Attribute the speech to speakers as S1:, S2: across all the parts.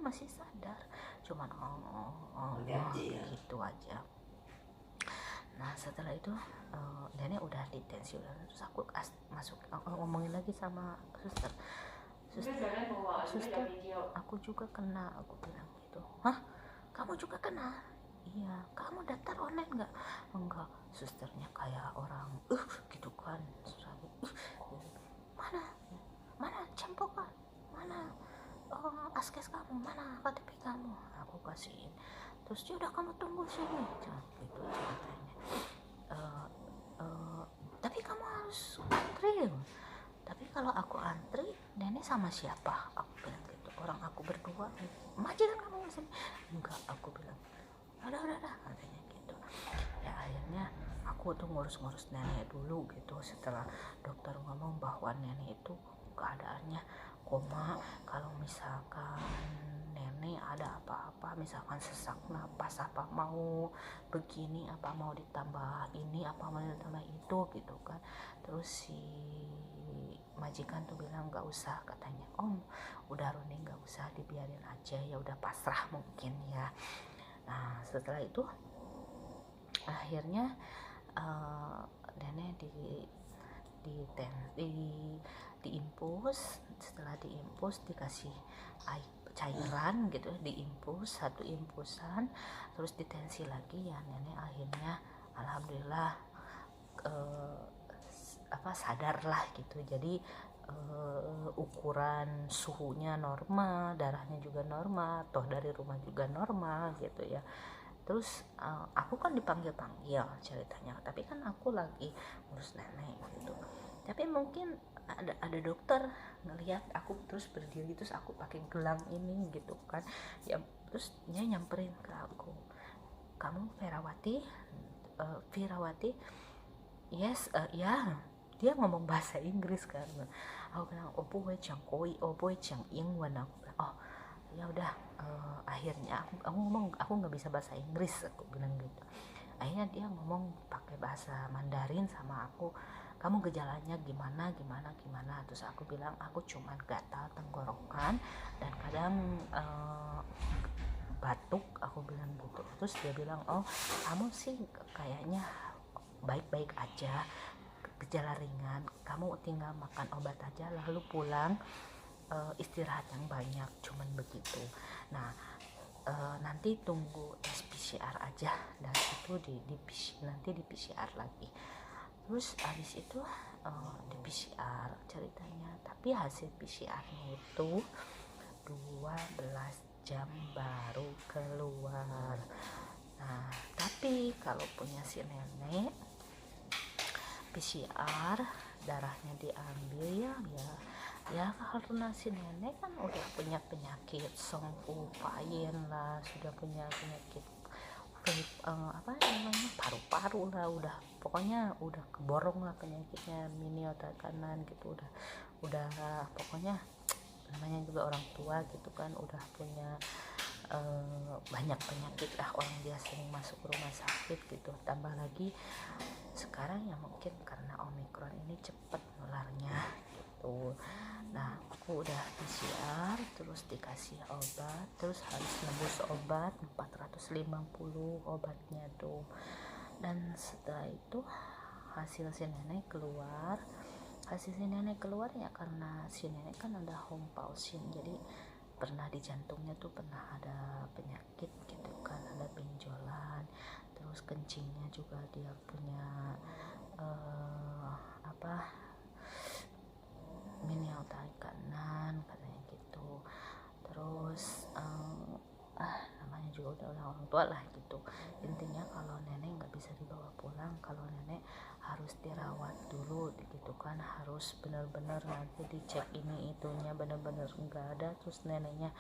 S1: masih sadar, cuman gitu aja. Nah setelah itu nenek udah ditensi, terus aku masuk ngomongin lagi sama suster, suster aku juga kena, aku bilang gitu. Hah, kamu juga kena? Iya. Kamu daftar online nggak? Enggak. Susternya kayak orang gitu kan, mana mana cempokan, mana askes kamu, mana KTP kamu, aku kasihin. Terus ya udah kamu tunggu sini, gitu ceritanya. Tapi kamu harus antri. Tapi kalau aku antri, nenek sama siapa? Aku bilang gitu. Orang aku berdua, majikan kamu di sini. Enggak, aku bilang. Udah, katanya gitu. Ya akhirnya aku tuh ngurus nenek dulu gitu. Setelah dokter ngomong bahwa nenek itu keadaannya koma, kalau misalkan nenek ada apa-apa, misalkan sesak napas, apa mau begini, apa mau ditambah ini, apa mau ditambah itu gitu kan. Terus si majikan tuh bilang nggak usah, katanya om udah Roni nggak usah, dibiarin aja, ya udah pasrah mungkin ya. Nah setelah itu akhirnya nenek diinfus. Setelah diinfus dikasih air cairan gitu, diinfus satu infusan, terus ditensi lagi ya. Nenek akhirnya alhamdulillah sadar lah gitu. Jadi ukuran suhunya normal, darahnya juga normal, toh dari rumah juga normal gitu ya. Terus aku kan dipanggil ceritanya, tapi kan aku lagi ngurus nenek gitu. Tapi mungkin ada dokter ngelihat aku terus berdiri, terus aku pakai gelang ini gitu kan ya, terus dia nyamperin ke aku, kamu Virawati, yes, ya. Dia ngomong bahasa Inggris kan. Aku bilang oboe chang Ingwen. Aku bilang oh ya udah. Akhirnya aku ngomong aku nggak bisa bahasa Inggris, aku bilang gitu. Akhirnya dia ngomong pakai bahasa Mandarin sama aku, kamu gejalanya gimana. Terus aku bilang aku cuman gatal tenggorokan dan kadang batuk, aku bilang gitu. Terus dia bilang oh kamu sih kayaknya baik-baik aja, gejala ringan, kamu tinggal makan obat aja lalu pulang, istirahat yang banyak, cuman begitu. Nah nanti tunggu tes PCR aja, dan itu nanti di PCR lagi. Terus habis itu di PCR ceritanya, tapi hasil PCR-nya itu 12 jam baru keluar. Nah tapi kalau punya si nenek PCR darahnya diambil ya karena si nenek kan udah punya penyakit songfufayen lah, sudah punya penyakit apa namanya paru-paru lah, udah pokoknya udah keborong lah penyakitnya, miniotakanan gitu, udah pokoknya namanya juga orang tua gitu kan, udah punya banyak penyakit lah, orang dia sering masuk rumah sakit gitu. Tambah lagi sekarang ya mungkin karena Omikron ini cepet nularnya gitu. Nah aku udah PCR, terus dikasih obat, terus harus nebus obat 450 obatnya tuh. Dan setelah itu hasil si nenek keluar ya, karena si nenek kan ada home pulsion, jadi pernah di jantungnya tuh pernah ada penyakit gitu kan, ada benjolan. Terus kencingnya juga dia punya minimal tarik kanan katanya gitu. Terus namanya juga udah orang tua lah gitu. Intinya kalau nenek nggak bisa dibawa pulang, kalau nenek harus dirawat dulu gitu kan, harus benar-benar nanti dicek ini itunya benar-benar nggak ada. Terus neneknya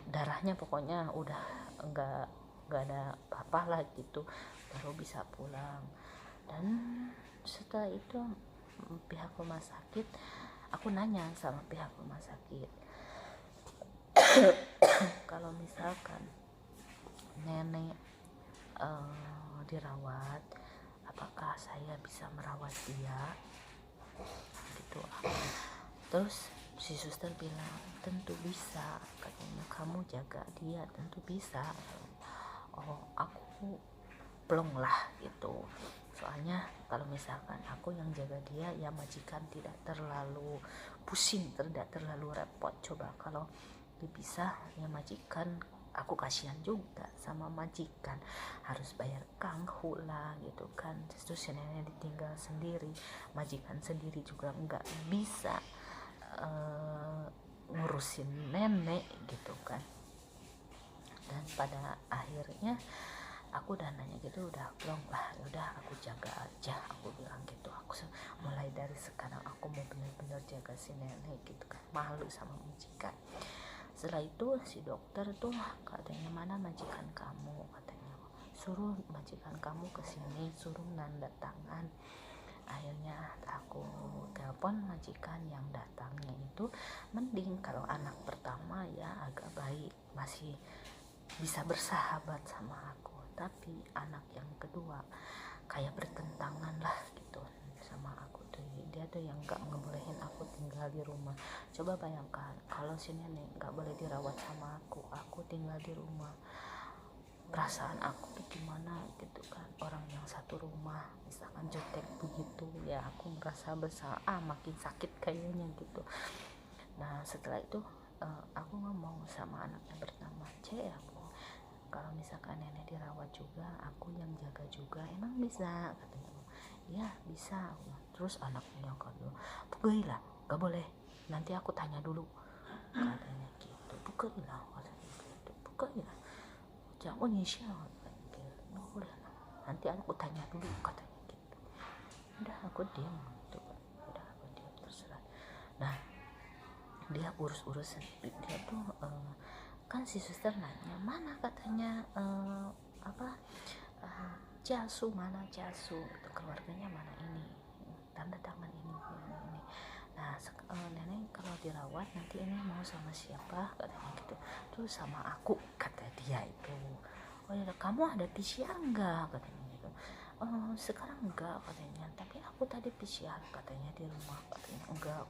S1: darahnya pokoknya udah nggak ada apa-apa lah gitu, baru bisa pulang. Dan setelah itu pihak rumah sakit, aku nanya sama pihak rumah sakit, kalau misalkan nenek dirawat, apakah saya bisa merawat dia gitu. Terus si suster bilang tentu bisa, katanya kamu jaga dia? Tentu bisa. Oh, aku plong lah gitu. Soalnya kalau misalkan aku yang jaga dia, ya majikan tidak terlalu pusing, tidak terlalu repot. Coba kalau dipisah, ya majikan, aku kasihan juga sama majikan, harus bayar kanghu lah gitu kan. Terus nenek ditinggal sendiri, majikan sendiri juga nggak bisa ngurusin nenek gitu kan. Dan pada akhirnya aku udah nanya gitu, udah belum lah, udah aku jaga aja, aku bilang gitu. Aku mulai dari sekarang aku mau bener-bener jaga si nenek gitu kan, malu sama majikan. Setelah itu si dokter tuh katanya, mana majikan kamu, katanya suruh majikan kamu kesini, suruh nanda tangan. Akhirnya aku telepon majikan, yang datangnya itu mending. Kalau anak pertama ya agak baik, masih bisa bersahabat sama aku, tapi anak yang kedua kayak bertentangan lah gitu sama aku tuh. Dia tuh yang gak ngebolehin aku tinggal di rumah. Coba bayangkan kalau si nenek gak boleh dirawat sama aku tinggal di rumah, perasaan aku tuh gimana gitu kan. Orang yang satu rumah misalkan jutek begitu ya, aku merasa bersalah, makin sakit kayaknya gitu. Nah setelah itu aku ngomong sama anak yang pertama, aku kalau misalkan nenek dirawat juga, aku yang jaga juga, emang bisa, katanya. Ya bisa. Terus anaknya kalau pukul lah, gak boleh, nanti aku tanya dulu, katanya gitu. Pukul lah, katanya gitu. Pukul lah, jangan Indonesia, nggak boleh, nanti aku tanya dulu, katanya gitu. Udah aku diam gitu, udah aku diam, terserah. Nah dia urus dia tuh kan si suster nanya, mana katanya jasu, mana jasu itu, keluarganya mana ini, tanda tangan ini. Nah nenek kalau dirawat nanti ini mau sama siapa, katanya gitu. Terus sama aku, kata dia itu. Oh ya, kamu ada PCR enggak, katanya gitu. Oh sekarang enggak, katanya, tapi aku tadi PCR, katanya di rumah, katanya enggak.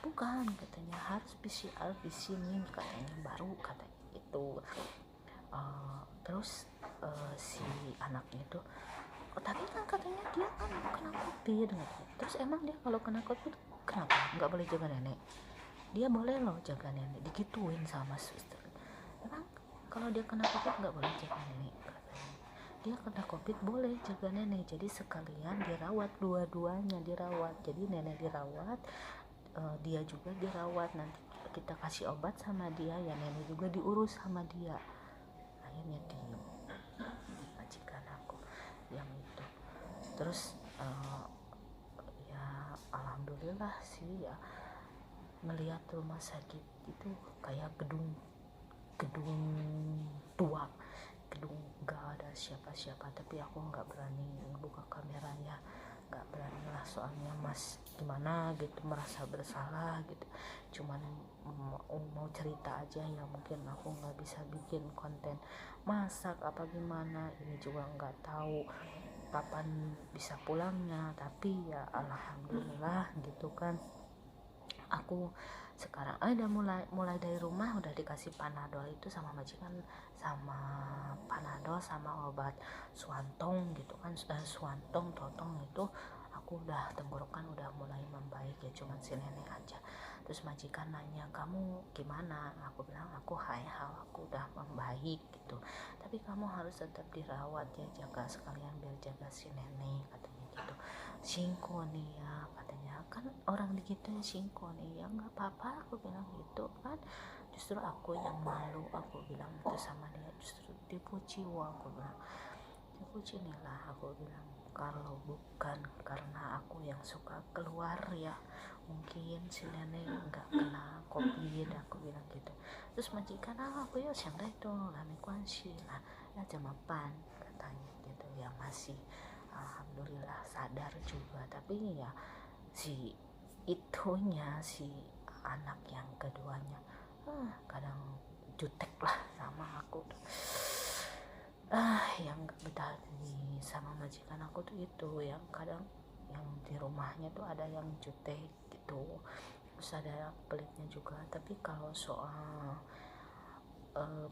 S1: Bukan, katanya harus PCR di sini, katanya baru, katanya gitu. Terus si anaknya tuh, oh, tapi kan katanya dia kan kena COVID. Terus emang dia kalau kena COVID kenapa nggak boleh jaga nenek? Dia boleh loh jaga nenek, digituin sama suster. Emang kalau dia kena COVID nggak boleh jaga nenek, katanya. Dia kena COVID boleh jaga nenek, jadi sekalian dirawat, dua-duanya dirawat. Jadi nenek dirawat, dia juga dirawat, nanti kita kasih obat sama dia ya, nenek juga diurus sama dia. Akhirnya diem majikan aku yang itu. Terus ya alhamdulillah sih ya, melihat rumah sakit itu kayak gedung tua, gedung gak ada siapa-siapa, tapi aku nggak berani buka kameranya, nggak berani lah, soalnya mas gimana gitu, merasa bersalah gitu. Cuman mau cerita aja ya, mungkin aku nggak bisa bikin konten masak apa gimana, ini juga nggak tahu kapan bisa pulangnya, tapi ya alhamdulillah gitu kan. Aku sekarang ada mulai dari rumah udah dikasih panadol itu sama majikan, sama panadol sama obat suantong gitu kan. Suantong totong itu aku udah, tenggorokan udah mulai membaik ya, cuman si nenek aja. Terus majikan nanya, kamu gimana? Aku bilang aku hal aku udah membaik gitu, tapi kamu harus tetap dirawat ya, jaga sekalian biar jaga si nenek, katanya gitu. Singko nih ya, katanya, kan orang digituin singko nih ya, nggak apa-apa, aku bilang gitu kan. Justru aku yang malu, aku bilang itu sama dia, justru dipuji, aku bilang dipuji nih lah, aku bilang. Kalau bukan karena aku yang suka keluar ya, mungkin si nenek nggak kena COVID, aku bilang gitu. Terus majikan aku ya siang itu lami kuansi lah ya, jam 8 katanya gitu ya, masih alhamdulillah sadar juga. Tapi ya si itunya, si anak yang keduanya kadang jutek lah sama aku. Yang betah sama majikan aku tuh itu, yang kadang yang di rumahnya tuh ada yang jutek gitu, terus ada pelitnya juga. Tapi kalau soal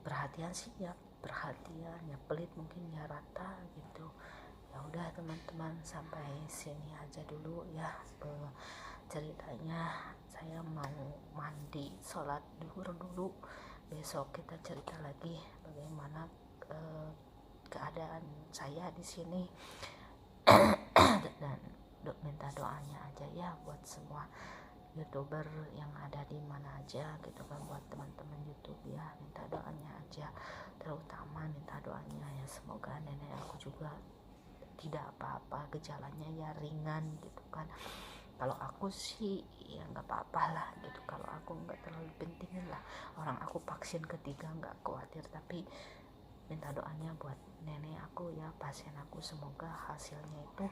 S1: perhatian sih ya perhatian, ya pelit mungkin ya rata gitu. Ya udah teman-teman, sampai sini aja dulu ya ceritanya. Saya mau mandi, sholat duhur dulu, besok kita cerita lagi bagaimana keadaan saya di sini. Dan minta doanya aja ya buat semua YouTuber yang ada di mana aja gitu kan, buat teman-teman YouTube ya, minta doanya aja, terutama minta doanya ya semoga nenek aku juga tidak apa-apa, gejalanya ya ringan gitu kan. Kalau aku sih ya nggak apa-apa lah gitu, kalau aku nggak terlalu pentingin lah, orang aku vaksin ketiga nggak khawatir, tapi minta doanya buat nenek aku ya, pasien aku, semoga hasilnya itu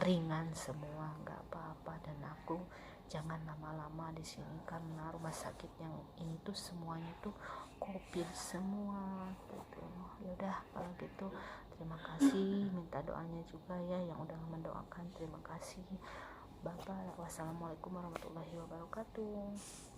S1: ringan semua, nggak apa-apa. Dan aku jangan lama-lama di sini karena rumah sakit yang ini tuh semuanya tuh COVID semua gitu. Yaudah kalau gitu, terima kasih, minta doanya juga ya yang udah mendoakan, terima kasih. Bye bye. Wassalamualaikum warahmatullahi wabarakatuh.